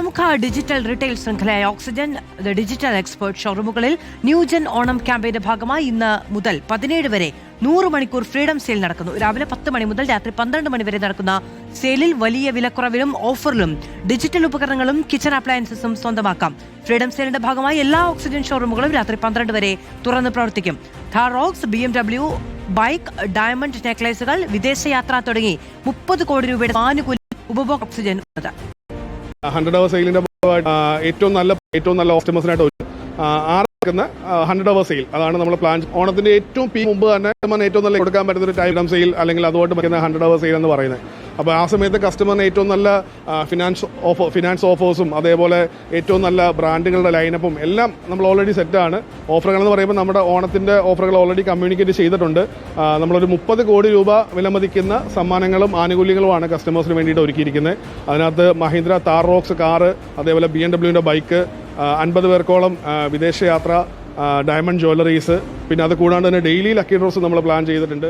പ്രമുഖ digital retail ശൃംഖലയായ Oxygen digital expert ഷോറൂമുകളിൽ ന്യൂജൻ ഓണം ക്യാമ്പയിന്റെ ഭാഗമായി ഇന്ന് മുതൽ 17 വരെ 100 മണിക്കൂർ ഫ്രീഡം സെയിൽ നടക്കുന്നു. രാവിലെ 10 മണി മുതൽ രാത്രി 12 മണി വരെ നടക്കുന്ന സെയിലിൽ വലിയ വിലക്കുറവിലും ഓഫറിലും ഡിജിറ്റൽ ഉപകരണങ്ങളും കിച്ചൺ അപ്ലയൻസസും സ്വന്തമാക്കാം. ഫ്രീഡം സെയിലിന്റെ ഭാഗമായി എല്ലാ ഓക്സിജൻ ഷോറൂമുകളും രാത്രി 12 വരെ തുറന്ന് പ്രവർത്തിക്കും. ഥാറോക്സ്, BMW, ബൈക്ക്, ഡയമണ്ട് നെക്ലേസുകൾ, വിദേശയാത്ര തുടങ്ങി 30 കോടി രൂപയുടെ ആനുകൂല്യം ഉപഭോക്തൃ ഓക്സിജൻ 100 അവർ സെയിലിന്റെ ഏറ്റവും നല്ല കസ്റ്റമേഴ്സിനായിട്ട് 100 അവർ സെയിൽ അതാണ് നമ്മൾ പ്ലാൻ. ഓണത്തിന്റെ ഏറ്റവും മുമ്പ് തന്നെ ഏറ്റവും നല്ല കൊടുക്കാൻ പറ്റുന്ന ഒരു ടൈം സെയിൽ അല്ലെങ്കിൽ അതുകൊണ്ട് പറ്റുന്ന 100 അവർ സെയിൽ എന്ന് പറയുന്നത്. അപ്പോൾ ആ സമയത്ത് കസ്റ്റമറിന് ഏറ്റവും നല്ല ഫിനാൻസ് ഓഫേഴ്സും അതേപോലെ ഏറ്റവും നല്ല ബ്രാൻഡുകളുടെ ലൈനപ്പും എല്ലാം നമ്മൾ ഓൾറെഡി സെറ്റാണ്. ഓഫറുകൾ എന്ന് പറയുമ്പോൾ നമ്മുടെ ഓണത്തിന്റെ ഓഫറുകൾ ഓൾറെഡി കമ്മ്യൂണിക്കേറ്റ് ചെയ്തിട്ടുണ്ട്. നമ്മളൊരു 30 കോടി രൂപ വിലമതിക്കുന്ന സമ്മാനങ്ങളും ആനുകൂല്യങ്ങളുമാണ് കസ്റ്റമേഴ്സിന് വേണ്ടിയിട്ട് ഒരുക്കിയിരിക്കുന്നത്. അതിനകത്ത് മഹീന്ദ്ര താറോക്സ് കാറ്, അതേപോലെ BMW ബൈക്ക്, 50 പേർക്കോളം വിദേശയാത്ര, ഡയമണ്ട് ജ്വല്ലറീസ്, പിന്നെ അത് കൂടാണ്ട് തന്നെ ഡെയിലി ലക്കി ഡ്രോസ് നമ്മൾ പ്ലാൻ ചെയ്തിട്ടുണ്ട്.